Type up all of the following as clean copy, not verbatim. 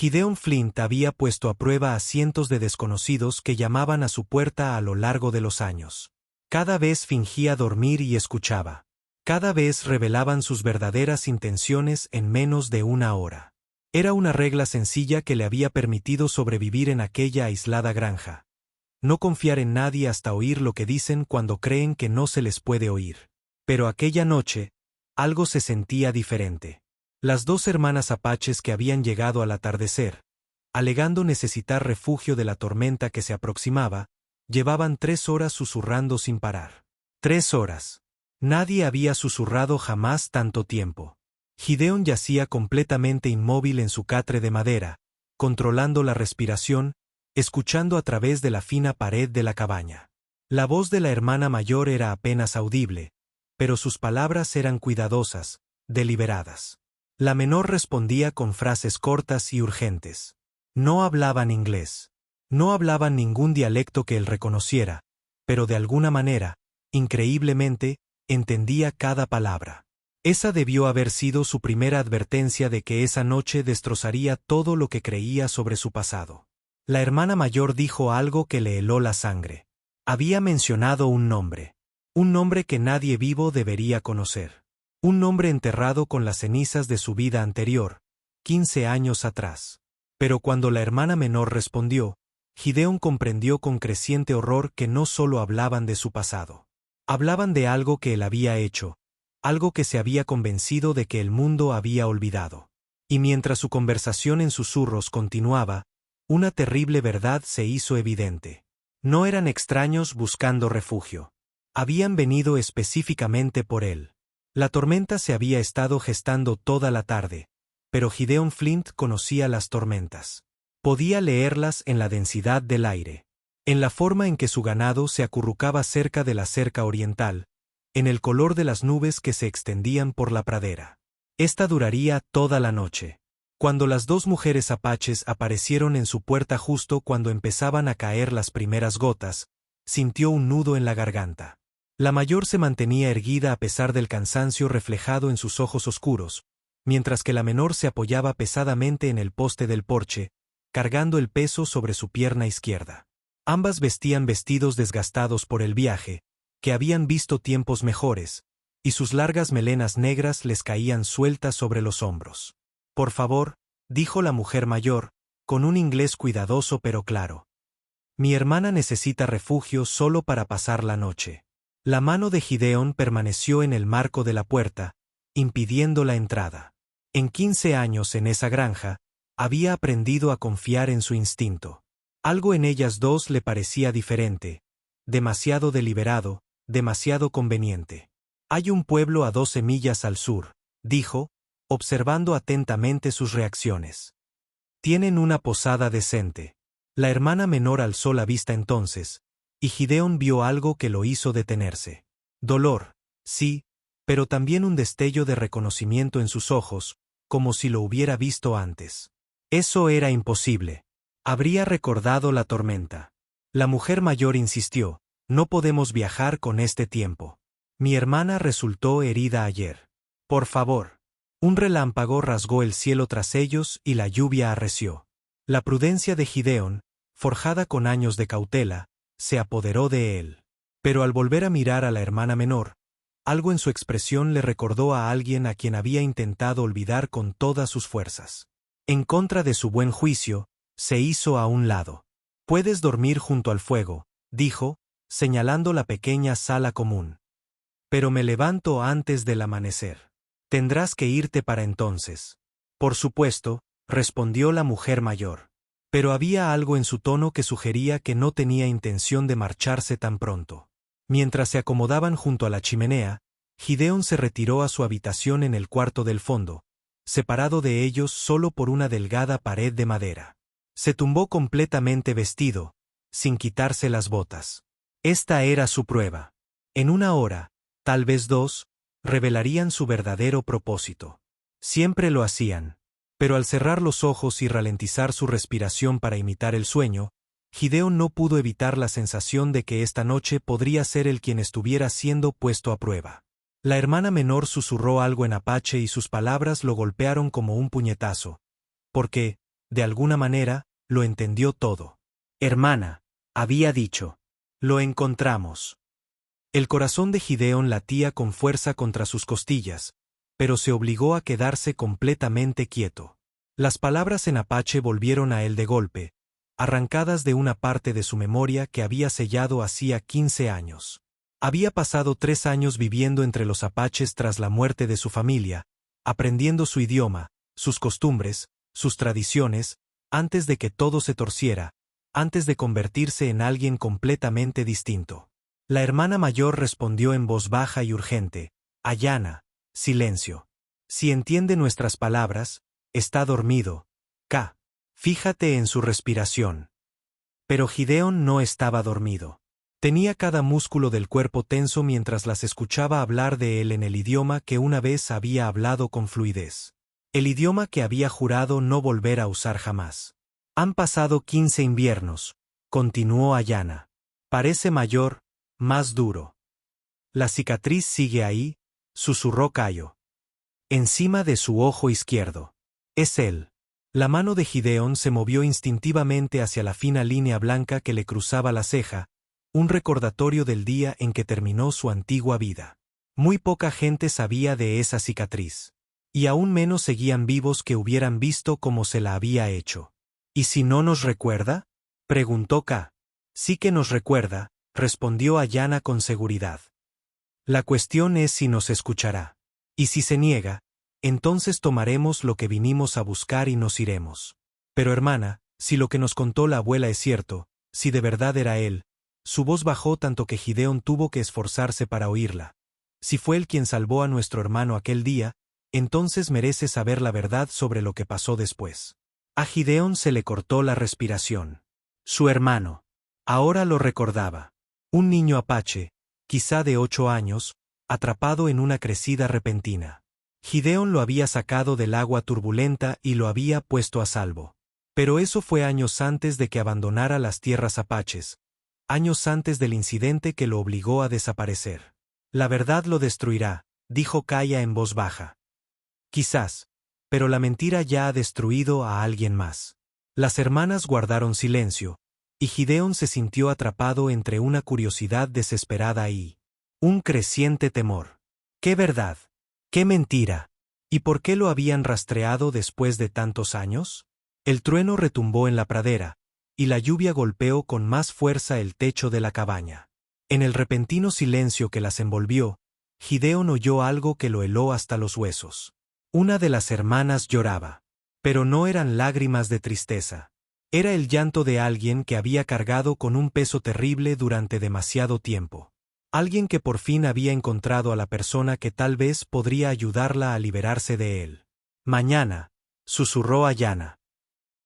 Gideon Flint había puesto a prueba a cientos de desconocidos que llamaban a su puerta a lo largo de los años. Cada vez fingía dormir y escuchaba. Cada vez revelaban sus verdaderas intenciones en menos de una hora. Era una regla sencilla que le había permitido sobrevivir en aquella aislada granja. No confiar en nadie hasta oír lo que dicen cuando creen que no se les puede oír. Pero aquella noche, algo se sentía diferente. Las dos hermanas apaches que habían llegado al atardecer, alegando necesitar refugio de la tormenta que se aproximaba, llevaban 3 horas susurrando sin parar. 3 horas. Nadie había susurrado jamás tanto tiempo. Gideon yacía completamente inmóvil en su catre de madera, controlando la respiración, escuchando a través de la fina pared de la cabaña. La voz de la hermana mayor era apenas audible, pero sus palabras eran cuidadosas, deliberadas. La menor respondía con frases cortas y urgentes. No hablaban inglés. No hablaban ningún dialecto que él reconociera, pero de alguna manera, increíblemente, entendía cada palabra. Esa debió haber sido su primera advertencia de que esa noche destrozaría todo lo que creía sobre su pasado. La hermana mayor dijo algo que le heló la sangre. Había mencionado un nombre que nadie vivo debería conocer. Un nombre enterrado con las cenizas de su vida anterior, 15 años atrás. Pero cuando la hermana menor respondió, Gideon comprendió con creciente horror que no solo hablaban de su pasado. Hablaban de algo que él había hecho, algo que se había convencido de que el mundo había olvidado. Y mientras su conversación en susurros continuaba, una terrible verdad se hizo evidente. No eran extraños buscando refugio. Habían venido específicamente por él. La tormenta se había estado gestando toda la tarde, pero Gideon Flint conocía las tormentas. Podía leerlas en la densidad del aire, en la forma en que su ganado se acurrucaba cerca de la cerca oriental, en el color de las nubes que se extendían por la pradera. Esta duraría toda la noche. Cuando las dos mujeres apaches aparecieron en su puerta justo cuando empezaban a caer las primeras gotas, sintió un nudo en la garganta. La mayor se mantenía erguida a pesar del cansancio reflejado en sus ojos oscuros, mientras que la menor se apoyaba pesadamente en el poste del porche, cargando el peso sobre su pierna izquierda. Ambas vestían vestidos desgastados por el viaje, que habían visto tiempos mejores, y sus largas melenas negras les caían sueltas sobre los hombros. «Por favor», dijo la mujer mayor, con un inglés cuidadoso pero claro. «Mi hermana necesita refugio solo para pasar la noche». La mano de Gideon permaneció en el marco de la puerta, impidiendo la entrada. En 15 años en esa granja, había aprendido a confiar en su instinto. Algo en ellas dos le parecía diferente, demasiado deliberado, demasiado conveniente. «Hay un pueblo a 12 millas al sur», dijo, observando atentamente sus reacciones. «Tienen una posada decente». La hermana menor alzó la vista entonces, y Gideon vio algo que lo hizo detenerse. Dolor, sí, pero también un destello de reconocimiento en sus ojos, como si lo hubiera visto antes. Eso era imposible. Habría recordado la tormenta. La mujer mayor insistió, «No podemos viajar con este tiempo. Mi hermana resultó herida ayer. Por favor». Un relámpago rasgó el cielo tras ellos y la lluvia arreció. La prudencia de Gideon, forjada con años de cautela, se apoderó de él. Pero al volver a mirar a la hermana menor, algo en su expresión le recordó a alguien a quien había intentado olvidar con todas sus fuerzas. En contra de su buen juicio, se hizo a un lado. «Puedes dormir junto al fuego», dijo, señalando la pequeña sala común. «Pero me levanto antes del amanecer. Tendrás que irte para entonces». «Por supuesto», respondió la mujer mayor. Pero había algo en su tono que sugería que no tenía intención de marcharse tan pronto. Mientras se acomodaban junto a la chimenea, Gideon se retiró a su habitación en el cuarto del fondo, separado de ellos solo por una delgada pared de madera. Se tumbó completamente vestido, sin quitarse las botas. Esta era su prueba. En una hora, tal vez 2, revelarían su verdadero propósito. Siempre lo hacían. Pero al cerrar los ojos y ralentizar su respiración para imitar el sueño, Gideon no pudo evitar la sensación de que esta noche podría ser él quien estuviera siendo puesto a prueba. La hermana menor susurró algo en apache y sus palabras lo golpearon como un puñetazo. Porque, de alguna manera, lo entendió todo. Hermana, había dicho. Lo encontramos. El corazón de Gideón latía con fuerza contra sus costillas, pero se obligó a quedarse completamente quieto. Las palabras en apache volvieron a él de golpe, arrancadas de una parte de su memoria que había sellado hacía 15 años. Había pasado 3 años viviendo entre los apaches tras la muerte de su familia, aprendiendo su idioma, sus costumbres, sus tradiciones, antes de que todo se torciera, antes de convertirse en alguien completamente distinto. La hermana mayor respondió en voz baja y urgente: Ayana, silencio. Si entiende nuestras palabras, está dormido. K. Fíjate en su respiración. Pero Gideón no estaba dormido. Tenía cada músculo del cuerpo tenso mientras las escuchaba hablar de él en el idioma que una vez había hablado con fluidez. El idioma que había jurado no volver a usar jamás. Han pasado 15 inviernos, continuó Ayana. Parece mayor, más duro. La cicatriz sigue ahí, susurró Cayo. Encima de su ojo izquierdo. Es él. La mano de Gideón se movió instintivamente hacia la fina línea blanca que le cruzaba la ceja, un recordatorio del día en que terminó su antigua vida. Muy poca gente sabía de esa cicatriz. Y aún menos seguían vivos que hubieran visto cómo se la había hecho. ¿Y si no nos recuerda?, preguntó K. Sí que nos recuerda, respondió Ayana con seguridad. La cuestión es si nos escuchará. Y si se niega, entonces tomaremos lo que vinimos a buscar y nos iremos. Pero hermana, si lo que nos contó la abuela es cierto, si de verdad era él, su voz bajó tanto que Gideón tuvo que esforzarse para oírla. Si fue él quien salvó a nuestro hermano aquel día, entonces merece saber la verdad sobre lo que pasó después. A Gideón se le cortó la respiración. Su hermano. Ahora lo recordaba. Un niño apache, quizá de 8 años, atrapado en una crecida repentina. Gideón lo había sacado del agua turbulenta y lo había puesto a salvo. Pero eso fue años antes de que abandonara las tierras apaches, años antes del incidente que lo obligó a desaparecer. La verdad lo destruirá, dijo Kaya en voz baja. Quizás, pero la mentira ya ha destruido a alguien más. Las hermanas guardaron silencio, y Gideón se sintió atrapado entre una curiosidad desesperada y un creciente temor. ¿Qué verdad? ¿Qué mentira? ¿Y por qué lo habían rastreado después de tantos años? El trueno retumbó en la pradera, y la lluvia golpeó con más fuerza el techo de la cabaña. En el repentino silencio que las envolvió, Gideón oyó algo que lo heló hasta los huesos. Una de las hermanas lloraba. Pero no eran lágrimas de tristeza. Era el llanto de alguien que había cargado con un peso terrible durante demasiado tiempo. Alguien que por fin había encontrado a la persona que tal vez podría ayudarla a liberarse de él. Mañana, susurró Ayana.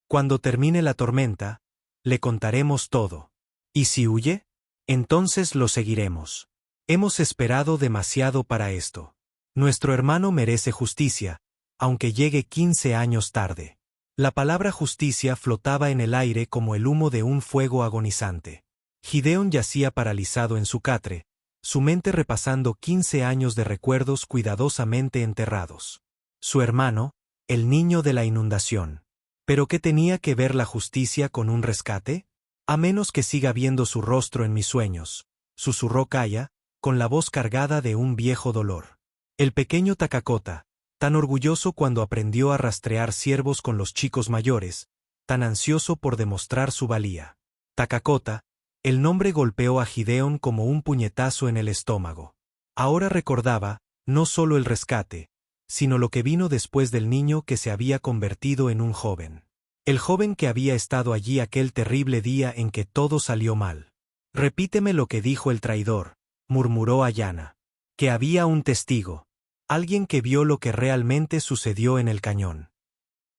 Cuando termine la tormenta, le contaremos todo. ¿Y si huye? Entonces lo seguiremos. Hemos esperado demasiado para esto. Nuestro hermano merece justicia, aunque llegue 15 años tarde. La palabra justicia flotaba en el aire como el humo de un fuego agonizante. Gideón yacía paralizado en su catre, su mente repasando 15 años de recuerdos cuidadosamente enterrados. Su hermano, el niño de la inundación. ¿Pero qué tenía que ver la justicia con un rescate? A menos que siga viendo su rostro en mis sueños, susurró Kaya, con la voz cargada de un viejo dolor. El pequeño Takakota, tan orgulloso cuando aprendió a rastrear ciervos con los chicos mayores, tan ansioso por demostrar su valía. Takakota, el nombre golpeó a Gideón como un puñetazo en el estómago. Ahora recordaba, no solo el rescate, sino lo que vino después del niño que se había convertido en un joven. El joven que había estado allí aquel terrible día en que todo salió mal. Repíteme lo que dijo el traidor, murmuró Ayana. Que había un testigo. Alguien que vio lo que realmente sucedió en el cañón.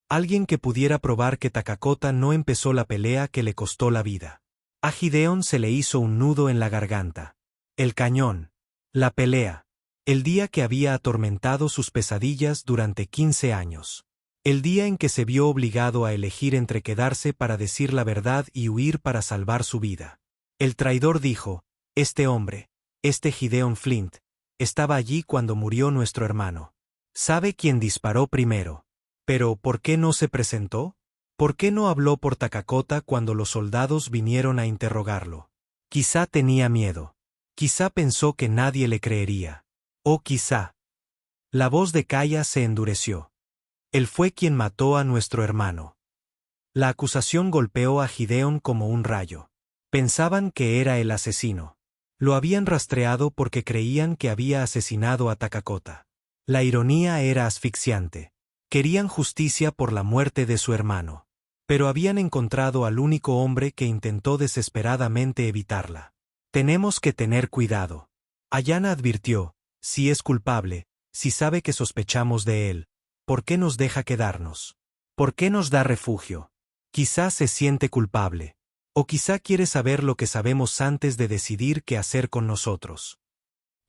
Alguien que pudiera probar que Takakota no empezó la pelea que le costó la vida. A Gideón se le hizo un nudo en la garganta. El cañón. La pelea. El día que había atormentado sus pesadillas durante 15 años. El día en que se vio obligado a elegir entre quedarse para decir la verdad y huir para salvar su vida. El traidor dijo, este hombre, este Gideon Flint, estaba allí cuando murió nuestro hermano. ¿Sabe quién disparó primero? Pero, ¿por qué no se presentó? ¿Por qué no habló por Takakota cuando los soldados vinieron a interrogarlo? Quizá tenía miedo. Quizá pensó que nadie le creería. O quizá. La voz de Kaya se endureció. Él fue quien mató a nuestro hermano. La acusación golpeó a Gideon como un rayo. Pensaban que era el asesino. Lo habían rastreado porque creían que había asesinado a Takakota. La ironía era asfixiante. Querían justicia por la muerte de su hermano. Pero habían encontrado al único hombre que intentó desesperadamente evitarla. Tenemos que tener cuidado. Ayana advirtió, si es culpable, si sabe que sospechamos de él, ¿por qué nos deja quedarnos? ¿Por qué nos da refugio? Quizá se siente culpable. O quizá quiere saber lo que sabemos antes de decidir qué hacer con nosotros.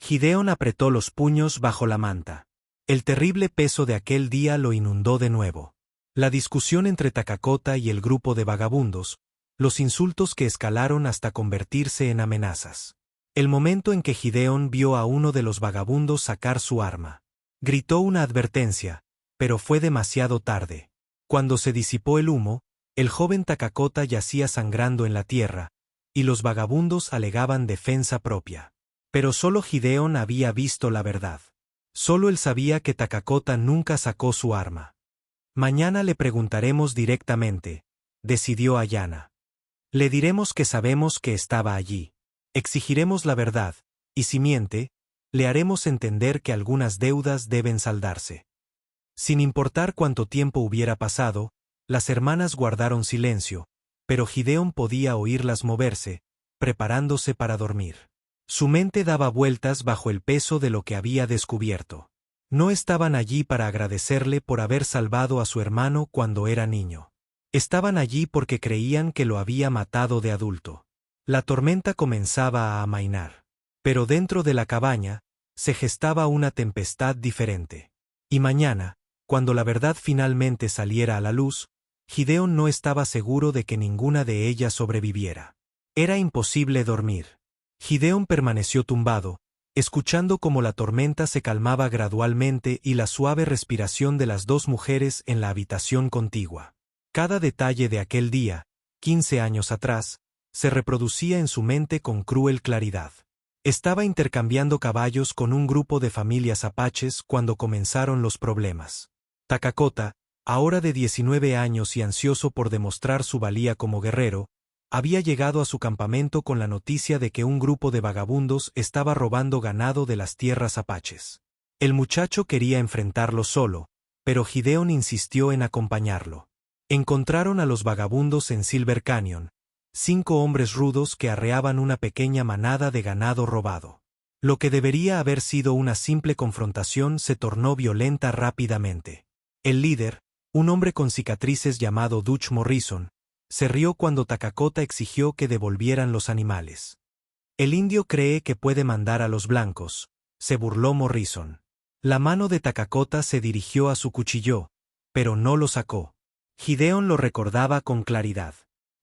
Gideon apretó los puños bajo la manta. El terrible peso de aquel día lo inundó de nuevo. La discusión entre Takakota y el grupo de vagabundos, los insultos que escalaron hasta convertirse en amenazas. El momento en que Gideon vio a uno de los vagabundos sacar su arma. Gritó una advertencia, pero fue demasiado tarde. Cuando se disipó el humo, el joven Takakota yacía sangrando en la tierra, y los vagabundos alegaban defensa propia. Pero solo Gideon había visto la verdad. Solo él sabía que Takakota nunca sacó su arma. Mañana le preguntaremos directamente, decidió Ayana. Le diremos que sabemos que estaba allí. Exigiremos la verdad, y si miente, le haremos entender que algunas deudas deben saldarse. Sin importar cuánto tiempo hubiera pasado, las hermanas guardaron silencio, pero Gideon podía oírlas moverse, preparándose para dormir. Su mente daba vueltas bajo el peso de lo que había descubierto. No estaban allí para agradecerle por haber salvado a su hermano cuando era niño. Estaban allí porque creían que lo había matado de adulto. La tormenta comenzaba a amainar. Pero dentro de la cabaña, se gestaba una tempestad diferente. Y mañana, cuando la verdad finalmente saliera a la luz, Gideon no estaba seguro de que ninguna de ellas sobreviviera. Era imposible dormir. Gideon permaneció tumbado, escuchando cómo la tormenta se calmaba gradualmente y la suave respiración de las dos mujeres en la habitación contigua. Cada detalle de aquel día, 15 años atrás, se reproducía en su mente con cruel claridad. Estaba intercambiando caballos con un grupo de familias apaches cuando comenzaron los problemas. Takakota, ahora de 19 años y ansioso por demostrar su valía como guerrero, había llegado a su campamento con la noticia de que un grupo de vagabundos estaba robando ganado de las tierras apaches. El muchacho quería enfrentarlo solo, pero Gideon insistió en acompañarlo. Encontraron a los vagabundos en Silver Canyon, 5 hombres rudos que arreaban una pequeña manada de ganado robado. Lo que debería haber sido una simple confrontación se tornó violenta rápidamente. El líder, un hombre con cicatrices llamado Dutch Morrison, se rió cuando Takakota exigió que devolvieran los animales. El indio cree que puede mandar a los blancos, se burló Morrison. La mano de Takakota se dirigió a su cuchillo, pero no lo sacó. Gideon lo recordaba con claridad.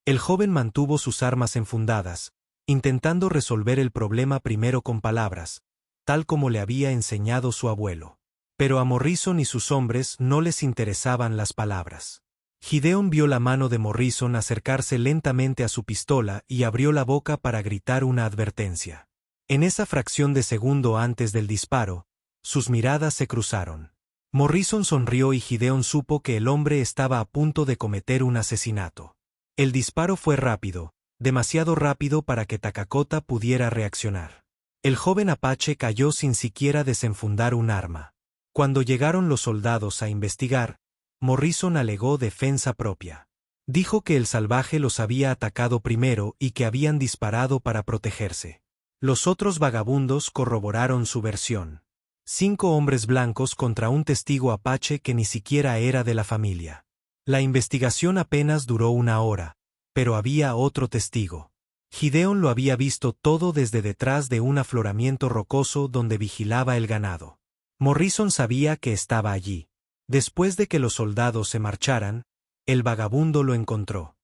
El joven mantuvo sus armas enfundadas, intentando resolver el problema primero con palabras, tal como le había enseñado su abuelo. Pero a Morrison y sus hombres no les interesaban las palabras. Gideon vio la mano de Morrison acercarse lentamente a su pistola y abrió la boca para gritar una advertencia. En esa fracción de segundo antes del disparo, sus miradas se cruzaron. Morrison sonrió y Gideon supo que el hombre estaba a punto de cometer un asesinato. El disparo fue rápido, demasiado rápido para que Takakota pudiera reaccionar. El joven apache cayó sin siquiera desenfundar un arma. Cuando llegaron los soldados a investigar, Morrison alegó defensa propia. Dijo que el salvaje los había atacado primero y que habían disparado para protegerse. Los otros vagabundos corroboraron su versión. 5 hombres blancos contra un testigo apache que ni siquiera era de la familia. La investigación apenas duró 1 hora, pero había otro testigo. Gideon lo había visto todo desde detrás de un afloramiento rocoso donde vigilaba el ganado. Morrison sabía que estaba allí. Después de que los soldados se marcharan, el vagabundo lo encontró.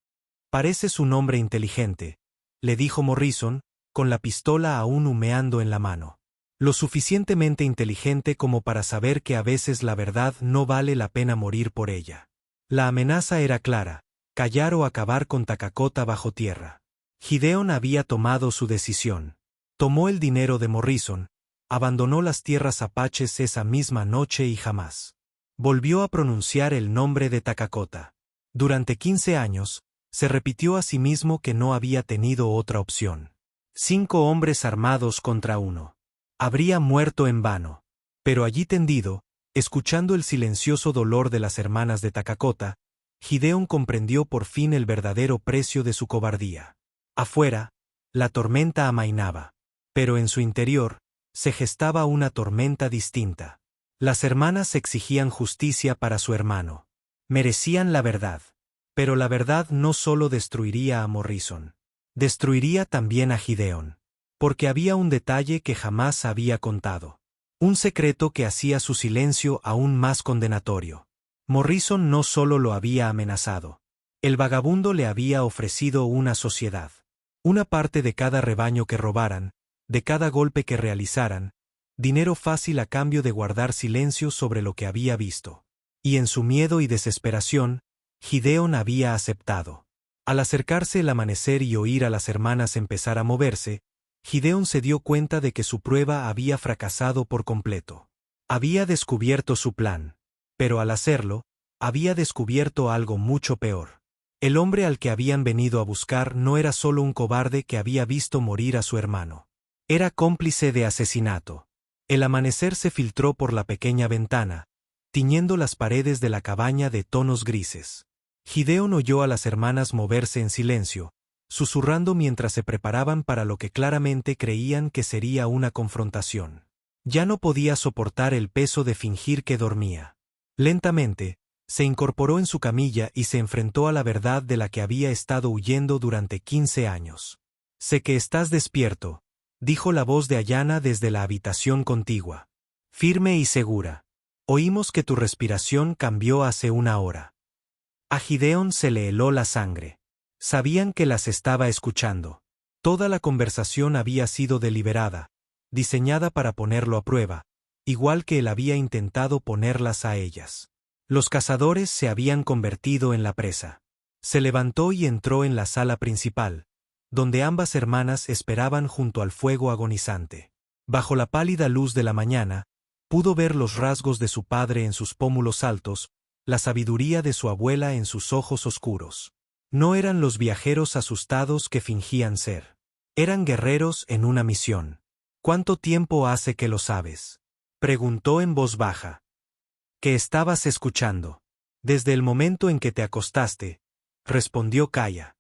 «Pareces un hombre inteligente», le dijo Morrison, con la pistola aún humeando en la mano. «Lo suficientemente inteligente como para saber que a veces la verdad no vale la pena morir por ella». La amenaza era clara, callar o acabar con Takakota bajo tierra. Gideon había tomado su decisión. Tomó el dinero de Morrison, abandonó las tierras apaches esa misma noche y jamás volvió a pronunciar el nombre de Takakota. Durante 15 años, se repitió a sí mismo que no había tenido otra opción. 5 hombres armados contra 1. Habría muerto en vano. Pero allí tendido, escuchando el silencioso dolor de las hermanas de Takakota, Gideon comprendió por fin el verdadero precio de su cobardía. Afuera, la tormenta amainaba. Pero en su interior, se gestaba una tormenta distinta. Las hermanas exigían justicia para su hermano. Merecían la verdad. Pero la verdad no solo destruiría a Morrison. Destruiría también a Gideon. Porque había un detalle que jamás había contado. Un secreto que hacía su silencio aún más condenatorio. Morrison no solo lo había amenazado. El vagabundo le había ofrecido una sociedad. Una parte de cada rebaño que robaran, de cada golpe que realizaran, dinero fácil a cambio de guardar silencio sobre lo que había visto. Y en su miedo y desesperación, Gideon había aceptado. Al acercarse el amanecer y oír a las hermanas empezar a moverse, Gideon se dio cuenta de que su prueba había fracasado por completo. Había descubierto su plan. Pero al hacerlo, había descubierto algo mucho peor. El hombre al que habían venido a buscar no era solo un cobarde que había visto morir a su hermano. Era cómplice de asesinato. El amanecer se filtró por la pequeña ventana, tiñendo las paredes de la cabaña de tonos grises. Gideon oyó a las hermanas moverse en silencio, susurrando mientras se preparaban para lo que claramente creían que sería una confrontación. Ya no podía soportar el peso de fingir que dormía. Lentamente, se incorporó en su camilla y se enfrentó a la verdad de la que había estado huyendo durante 15 años. «Sé que estás despierto», dijo la voz de Ayanna desde la habitación contigua. «Firme y segura. Oímos que tu respiración cambió hace una hora». A Gideon se le heló la sangre. Sabían que las estaba escuchando. Toda la conversación había sido deliberada, diseñada para ponerlo a prueba, igual que él había intentado ponerlas a ellas. Los cazadores se habían convertido en la presa. Se levantó y entró en la sala principal, donde ambas hermanas esperaban junto al fuego agonizante. Bajo la pálida luz de la mañana, pudo ver los rasgos de su padre en sus pómulos altos, la sabiduría de su abuela en sus ojos oscuros. No eran los viajeros asustados que fingían ser. Eran guerreros en una misión. «¿Cuánto tiempo hace que lo sabes?», preguntó en voz baja. «¿Qué estabas escuchando?» «Desde el momento en que te acostaste», respondió Kaya.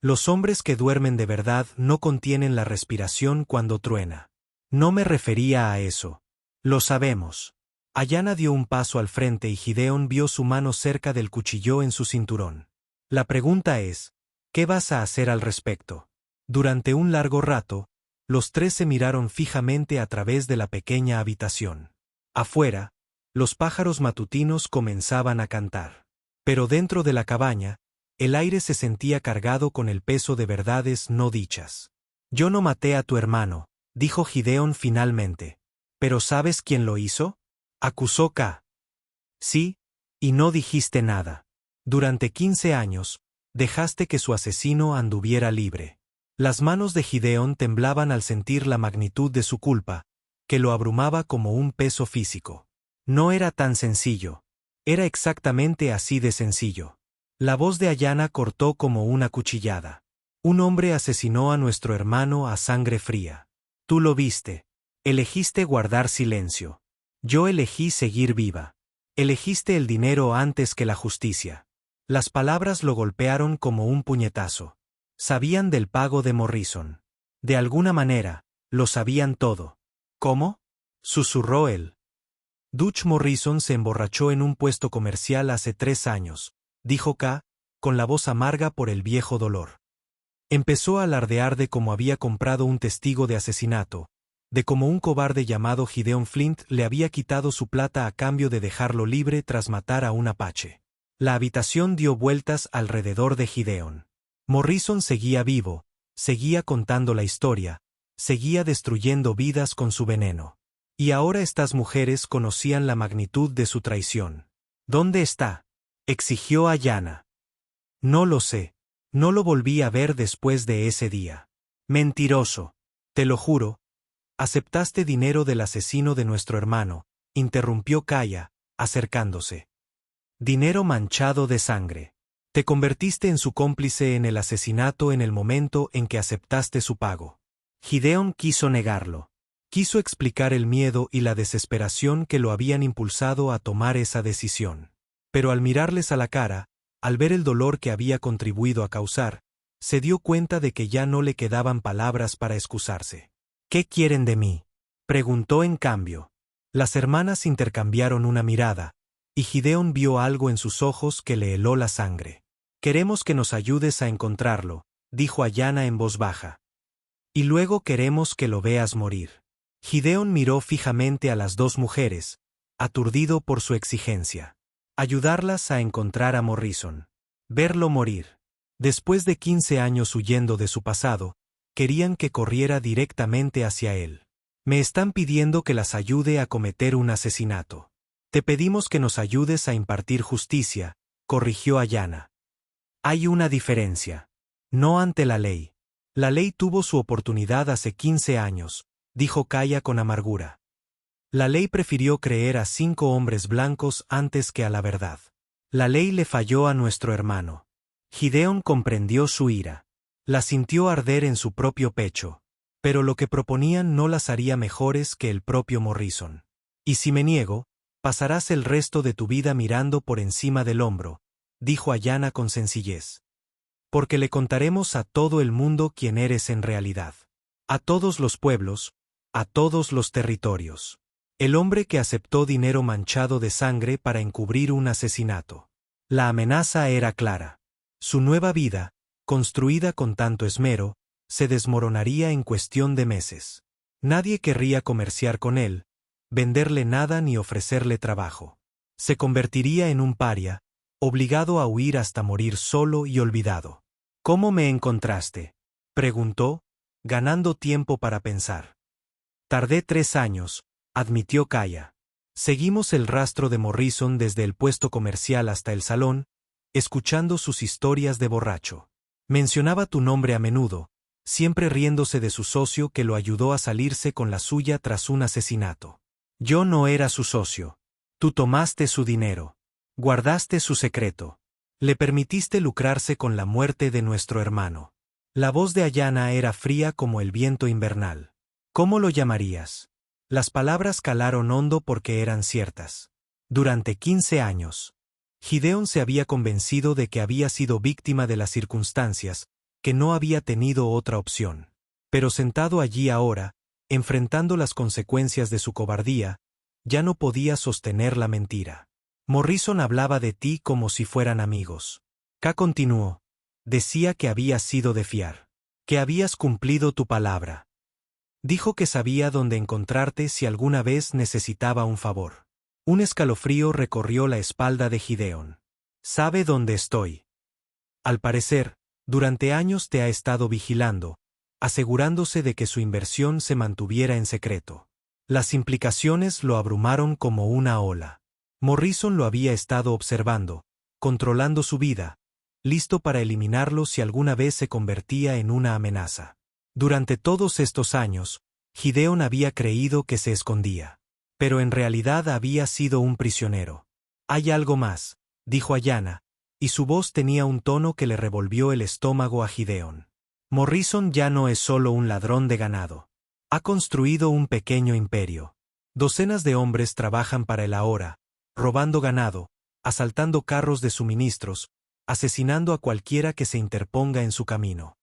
«Los hombres que duermen de verdad no contienen la respiración cuando truena». «No me refería a eso». «Lo sabemos». Ayanna dio un paso al frente y Gideon vio su mano cerca del cuchillo en su cinturón. «La pregunta es, ¿qué vas a hacer al respecto?» Durante un largo rato, los tres se miraron fijamente a través de la pequeña habitación. Afuera, los pájaros matutinos comenzaban a cantar. Pero dentro de la cabaña, el aire se sentía cargado con el peso de verdades no dichas. «Yo no maté a tu hermano», dijo Gideon finalmente. «¿Pero sabes quién lo hizo?», acusó K. «Sí, y no dijiste nada. Durante 15 años, dejaste que su asesino anduviera libre». Las manos de Gideon temblaban al sentir la magnitud de su culpa, que lo abrumaba como un peso físico. No era tan sencillo. Era exactamente así de sencillo. La voz de Ayanna cortó como una cuchillada. «Un hombre asesinó a nuestro hermano a sangre fría. Tú lo viste. Elegiste guardar silencio. Yo elegí seguir viva. Elegiste el dinero antes que la justicia». Las palabras lo golpearon como un puñetazo. Sabían del pago de Morrison. De alguna manera, lo sabían todo. «¿Cómo?», susurró él. «Dutch Morrison se emborrachó en un puesto comercial hace 3 años», dijo K, con la voz amarga por el viejo dolor. Empezó a alardear de cómo había comprado un testigo de asesinato, de cómo un cobarde llamado Gideon Flint le había quitado su plata a cambio de dejarlo libre tras matar a un apache. La habitación dio vueltas alrededor de Gideon. Morrison seguía vivo, seguía contando la historia, seguía destruyendo vidas con su veneno. Y ahora estas mujeres conocían la magnitud de su traición. «¿Dónde está?», exigió Ayanna. No lo sé. No lo volví a ver después de ese día. Mentiroso. Te lo juro. Aceptaste dinero del asesino de nuestro hermano, interrumpió Kaya, acercándose. Dinero manchado de sangre. Te convertiste en su cómplice en el asesinato en el momento en que aceptaste su pago. Gideon quiso negarlo. Quiso explicar el miedo y la desesperación que lo habían impulsado a tomar esa decisión. Pero al mirarles a la cara, al ver el dolor que había contribuido a causar, se dio cuenta de que ya no le quedaban palabras para excusarse. ¿Qué quieren de mí?, preguntó en cambio. Las hermanas intercambiaron una mirada, y Gideon vio algo en sus ojos que le heló la sangre. Queremos que nos ayudes a encontrarlo, dijo Ayanna en voz baja. Y luego queremos que lo veas morir. Gideon miró fijamente a las dos mujeres, aturdido por su exigencia. Ayudarlas a encontrar a Morrison. Verlo morir. Después de 15 años huyendo de su pasado, querían que corriera directamente hacia él. Me están pidiendo que las ayude a cometer un asesinato. Te pedimos que nos ayudes a impartir justicia, corrigió Ayanna. Hay una diferencia. No ante la ley. La ley tuvo su oportunidad hace 15 años, dijo Kaya con amargura. La ley prefirió creer a 5 hombres blancos antes que a la verdad. La ley le falló a nuestro hermano. Gideon comprendió su ira. La sintió arder en su propio pecho. Pero lo que proponían no las haría mejores que el propio Morrison. Y si me niego, pasarás el resto de tu vida mirando por encima del hombro, dijo Ayanna con sencillez. Porque le contaremos a todo el mundo quién eres en realidad. A todos los pueblos, a todos los territorios. El hombre que aceptó dinero manchado de sangre para encubrir un asesinato. La amenaza era clara. Su nueva vida, construida con tanto esmero, se desmoronaría en cuestión de meses. Nadie querría comerciar con él, venderle nada ni ofrecerle trabajo. Se convertiría en un paria, obligado a huir hasta morir solo y olvidado. ¿Cómo me encontraste?, preguntó, ganando tiempo para pensar. Tardé 3 años, admitió Kaya. Seguimos el rastro de Morrison desde el puesto comercial hasta el salón, escuchando sus historias de borracho. Mencionaba tu nombre a menudo, siempre riéndose de su socio que lo ayudó a salirse con la suya tras un asesinato. Yo no era su socio. Tú tomaste su dinero. Guardaste su secreto. Le permitiste lucrarse con la muerte de nuestro hermano. La voz de Ayanna era fría como el viento invernal. ¿Cómo lo llamarías? Las palabras calaron hondo porque eran ciertas. Durante 15 años, Gideon se había convencido de que había sido víctima de las circunstancias, que no había tenido otra opción. Pero sentado allí ahora, enfrentando las consecuencias de su cobardía, ya no podía sostener la mentira. Morrison hablaba de ti como si fueran amigos. K continuó. Decía que habías sido de fiar. Que habías cumplido tu palabra. Dijo que sabía dónde encontrarte si alguna vez necesitaba un favor. Un escalofrío recorrió la espalda de Gideon. Sabe dónde estoy. Al parecer, durante años te ha estado vigilando, asegurándose de que su inversión se mantuviera en secreto. Las implicaciones lo abrumaron como una ola. Morrison lo había estado observando, controlando su vida, listo para eliminarlo si alguna vez se convertía en una amenaza. Durante todos estos años, Gideon había creído que se escondía. Pero en realidad había sido un prisionero. Hay algo más, dijo Ayanna, y su voz tenía un tono que le revolvió el estómago a Gideon. Morrison ya no es solo un ladrón de ganado. Ha construido un pequeño imperio. Docenas de hombres trabajan para él ahora, robando ganado, asaltando carros de suministros, asesinando a cualquiera que se interponga en su camino.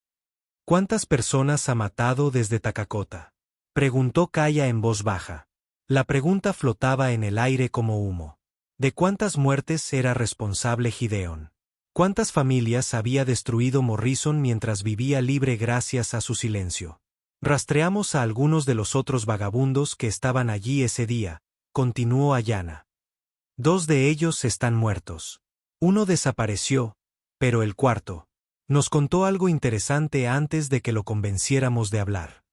¿Cuántas personas ha matado desde Takakota?, preguntó Kaya en voz baja. La pregunta flotaba en el aire como humo. ¿De cuántas muertes era responsable Gideon? ¿Cuántas familias había destruido Morrison mientras vivía libre gracias a su silencio? Rastreamos a algunos de los otros vagabundos que estaban allí ese día, continuó Ayanna. 2 de ellos están muertos. Uno desapareció, pero el cuarto nos contó algo interesante antes de que lo convenciéramos de hablar.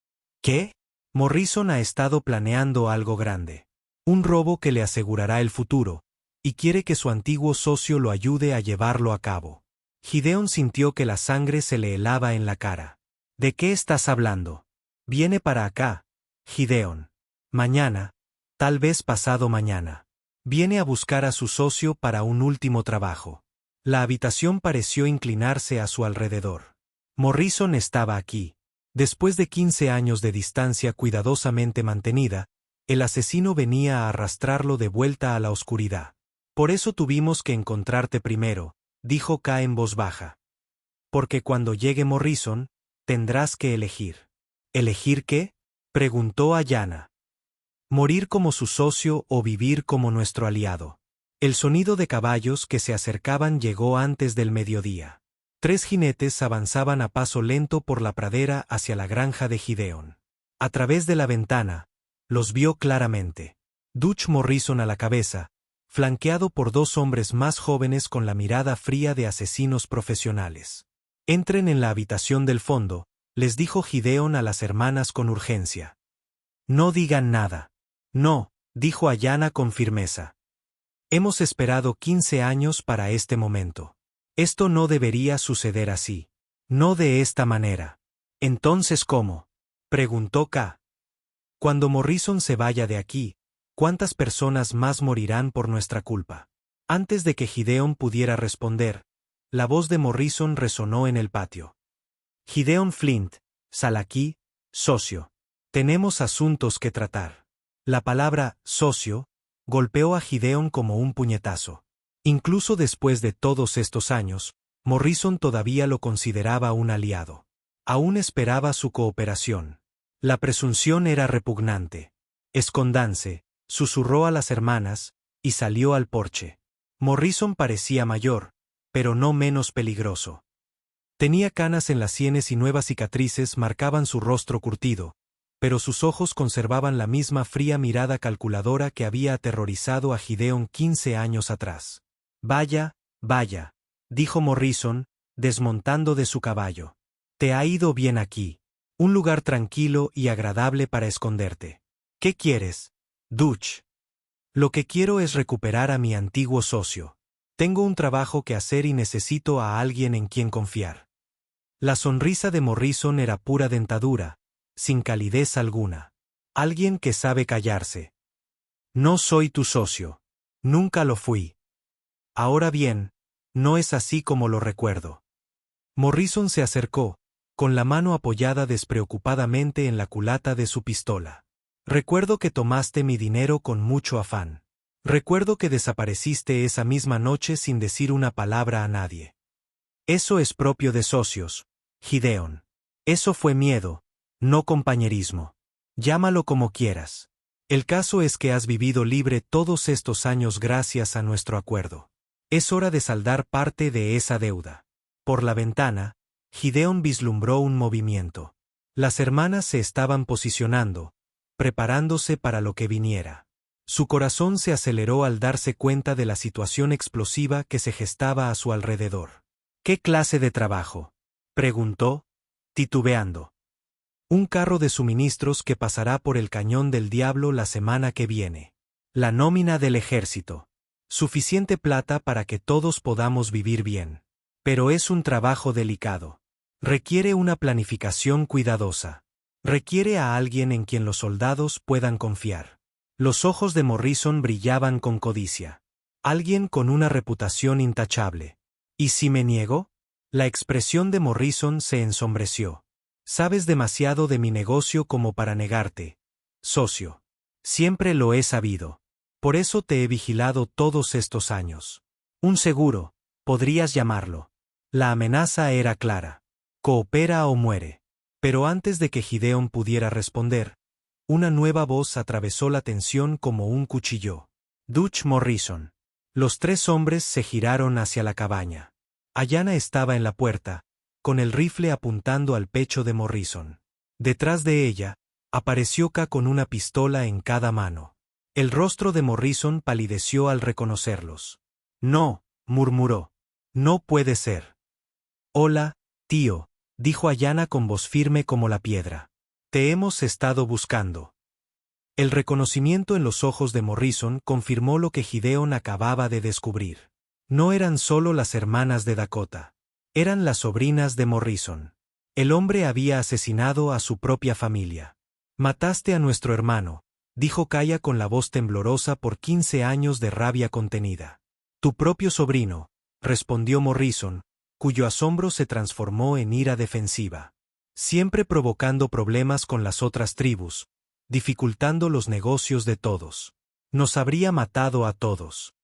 ¿Qué? Morrison ha estado planeando algo grande. Un robo que le asegurará el futuro, y quiere que su antiguo socio lo ayude a llevarlo a cabo. Gideon sintió que la sangre se le helaba en la cara. ¿De qué estás hablando? Viene para acá, Gideon. Mañana, tal vez pasado mañana. Viene a buscar a su socio para un último trabajo. La habitación pareció inclinarse a su alrededor. Morrison estaba aquí. Después de 15 años de distancia cuidadosamente mantenida, el asesino venía a arrastrarlo de vuelta a la oscuridad. Por eso tuvimos que encontrarte primero, dijo K en voz baja. Porque cuando llegue Morrison, tendrás que elegir. ¿Elegir qué? Preguntó Ayanna. Morir como su socio o vivir como nuestro aliado. El sonido de caballos que se acercaban llegó antes del mediodía. 3 jinetes avanzaban a paso lento por la pradera hacia la granja de Gideon. A través de la ventana, los vio claramente. Dutch Morrison a la cabeza, flanqueado por 2 hombres más jóvenes con la mirada fría de asesinos profesionales. Entren en la habitación del fondo, les dijo Gideon a las hermanas con urgencia. No digan nada. No, dijo Ayanna con firmeza. Hemos esperado 15 años para este momento. Esto no debería suceder así. No de esta manera. ¿Entonces cómo? Preguntó K. Cuando Morrison se vaya de aquí, ¿cuántas personas más morirán por nuestra culpa? Antes de que Gideon pudiera responder, la voz de Morrison resonó en el patio. Gideon Flint, sal aquí, socio. Tenemos asuntos que tratar. La palabra socio golpeó a Gideon como un puñetazo. Incluso después de todos estos años, Morrison todavía lo consideraba un aliado. Aún esperaba su cooperación. La presunción era repugnante. Escóndanse, susurró a las hermanas, y salió al porche. Morrison parecía mayor, pero no menos peligroso. Tenía canas en las sienes y nuevas cicatrices marcaban su rostro curtido, pero sus ojos conservaban la misma fría mirada calculadora que había aterrorizado a Gideon 15 años atrás. Vaya, vaya, dijo Morrison, desmontando de su caballo. Te ha ido bien aquí. Un lugar tranquilo y agradable para esconderte. ¿Qué quieres, Dutch? Lo que quiero es recuperar a mi antiguo socio. Tengo un trabajo que hacer y necesito a alguien en quien confiar. La sonrisa de Morrison era pura dentadura, sin calidez alguna. Alguien que sabe callarse. No soy tu socio. Nunca lo fui. Ahora bien, no es así como lo recuerdo. Morrison se acercó, con la mano apoyada despreocupadamente en la culata de su pistola. Recuerdo que tomaste mi dinero con mucho afán. Recuerdo que desapareciste esa misma noche sin decir una palabra a nadie. Eso es propio de socios, Gideon. Eso fue miedo, no compañerismo. Llámalo como quieras. El caso es que has vivido libre todos estos años gracias a nuestro acuerdo. Es hora de saldar parte de esa deuda. Por la ventana, Gideon vislumbró un movimiento. Las hermanas se estaban posicionando, preparándose para lo que viniera. Su corazón se aceleró al darse cuenta de la situación explosiva que se gestaba a su alrededor. ¿Qué clase de trabajo? Preguntó, titubeando. Un carro de suministros que pasará por el Cañón del Diablo la semana que viene. La nómina del ejército. Suficiente plata para que todos podamos vivir bien. Pero es un trabajo delicado. Requiere una planificación cuidadosa. Requiere a alguien en quien los soldados puedan confiar. Los ojos de Morrison brillaban con codicia. Alguien con una reputación intachable. ¿Y si me niego? La expresión de Morrison se ensombreció. Sabes demasiado de mi negocio como para negarte, socio. Siempre lo he sabido. Por eso te he vigilado todos estos años. Un seguro, podrías llamarlo. La amenaza era clara. Coopera o muere. Pero antes de que Gideon pudiera responder, una nueva voz atravesó la tensión como un cuchillo. Dutch Morrison. Los 3 hombres se giraron hacia la cabaña. Ayanna estaba en la puerta, con el rifle apuntando al pecho de Morrison. Detrás de ella, apareció K con una pistola en cada mano. El rostro de Morrison palideció al reconocerlos. No, murmuró. No puede ser. Hola, tío, dijo Ayanna con voz firme como la piedra. Te hemos estado buscando. El reconocimiento en los ojos de Morrison confirmó lo que Gideon acababa de descubrir. No eran solo las hermanas de Dakota. Eran las sobrinas de Morrison. El hombre había asesinado a su propia familia. Mataste a nuestro hermano, dijo Kaya con la voz temblorosa por 15 años de rabia contenida. Tu propio sobrino, respondió Morrison, cuyo asombro se transformó en ira defensiva. Siempre provocando problemas con las otras tribus, dificultando los negocios de todos. Nos habría matado a todos.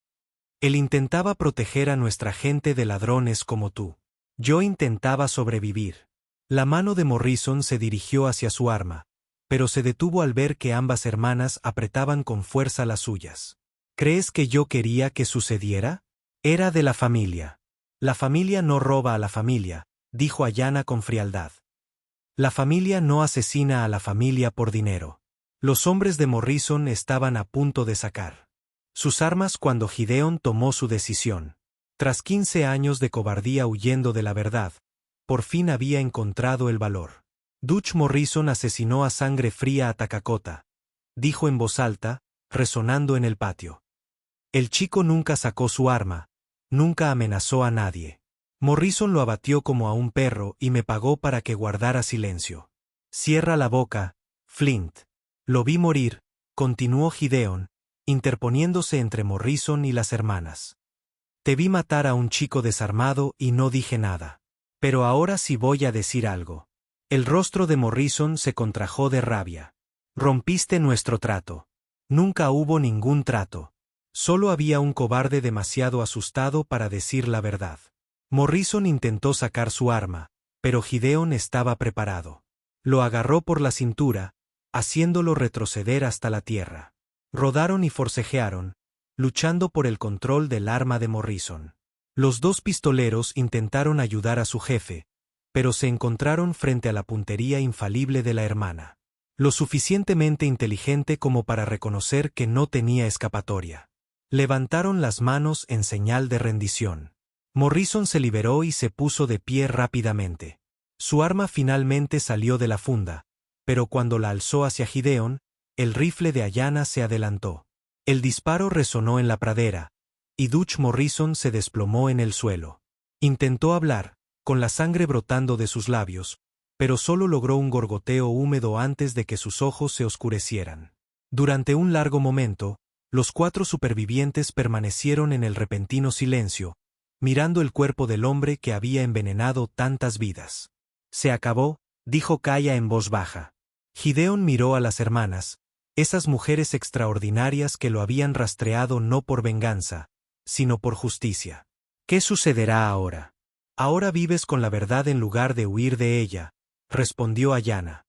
Él intentaba proteger a nuestra gente de ladrones como tú. Yo intentaba sobrevivir. La mano de Morrison se dirigió hacia su arma, pero se detuvo al ver que ambas hermanas apretaban con fuerza las suyas. ¿Crees que yo quería que sucediera? Era de la familia. La familia no roba a la familia, dijo Ayanna con frialdad. La familia no asesina a la familia por dinero. Los hombres de Morrison estaban a punto de sacar sus armas cuando Gideon tomó su decisión. Tras 15 años de cobardía huyendo de la verdad, por fin había encontrado el valor. Dutch Morrison asesinó a sangre fría a Takakota, dijo en voz alta, resonando en el patio. El chico nunca sacó su arma, nunca amenazó a nadie. Morrison lo abatió como a un perro y me pagó para que guardara silencio. Cierra la boca, Flint. Lo vi morir, continuó Gideon, interponiéndose entre Morrison y las hermanas. Te vi matar a un chico desarmado y no dije nada. Pero ahora sí voy a decir algo. El rostro de Morrison se contrajo de rabia. Rompiste nuestro trato. Nunca hubo ningún trato. Solo había un cobarde demasiado asustado para decir la verdad. Morrison intentó sacar su arma, pero Gideon estaba preparado. Lo agarró por la cintura, haciéndolo retroceder hasta la tierra. Rodaron y forcejearon, luchando por el control del arma de Morrison. Los dos pistoleros intentaron ayudar a su jefe, pero se encontraron frente a la puntería infalible de la hermana. Lo suficientemente inteligente como para reconocer que no tenía escapatoria. Levantaron las manos en señal de rendición. Morrison se liberó y se puso de pie rápidamente. Su arma finalmente salió de la funda, pero cuando la alzó hacia Gideon, el rifle de Ayanna se adelantó. El disparo resonó en la pradera, y Dutch Morrison se desplomó en el suelo. Intentó hablar, con la sangre brotando de sus labios, pero solo logró un gorgoteo húmedo antes de que sus ojos se oscurecieran. Durante un largo momento, los 4 supervivientes permanecieron en el repentino silencio, mirando el cuerpo del hombre que había envenenado tantas vidas. Se acabó, dijo Kaya en voz baja. Gideon miró a las hermanas, esas mujeres extraordinarias que lo habían rastreado no por venganza, sino por justicia. ¿Qué sucederá ahora? Ahora vives con la verdad en lugar de huir de ella, respondió Ayanna.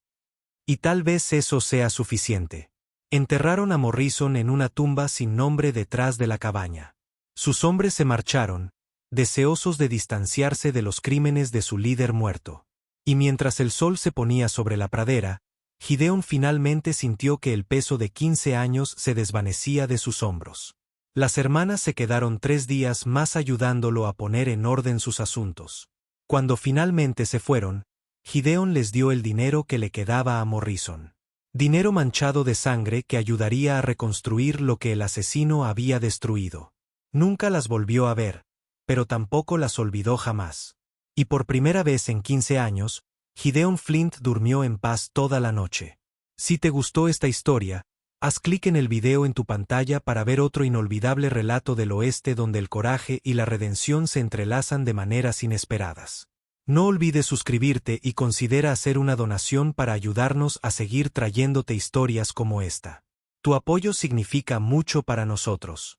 Y tal vez eso sea suficiente. Enterraron a Morrison en una tumba sin nombre detrás de la cabaña. Sus hombres se marcharon, deseosos de distanciarse de los crímenes de su líder muerto. Y mientras el sol se ponía sobre la pradera, Gideon finalmente sintió que el peso de 15 años se desvanecía de sus hombros. Las hermanas se quedaron 3 días más ayudándolo a poner en orden sus asuntos. Cuando finalmente se fueron, Gideon les dio el dinero que le quedaba a Morrison. Dinero manchado de sangre que ayudaría a reconstruir lo que el asesino había destruido. Nunca las volvió a ver, pero tampoco las olvidó jamás. Y por primera vez en 15 años, Gideon Flint durmió en paz toda la noche. Si te gustó esta historia, haz clic en el video en tu pantalla para ver otro inolvidable relato del oeste donde el coraje y la redención se entrelazan de maneras inesperadas. No olvides suscribirte y considera hacer una donación para ayudarnos a seguir trayéndote historias como esta. Tu apoyo significa mucho para nosotros.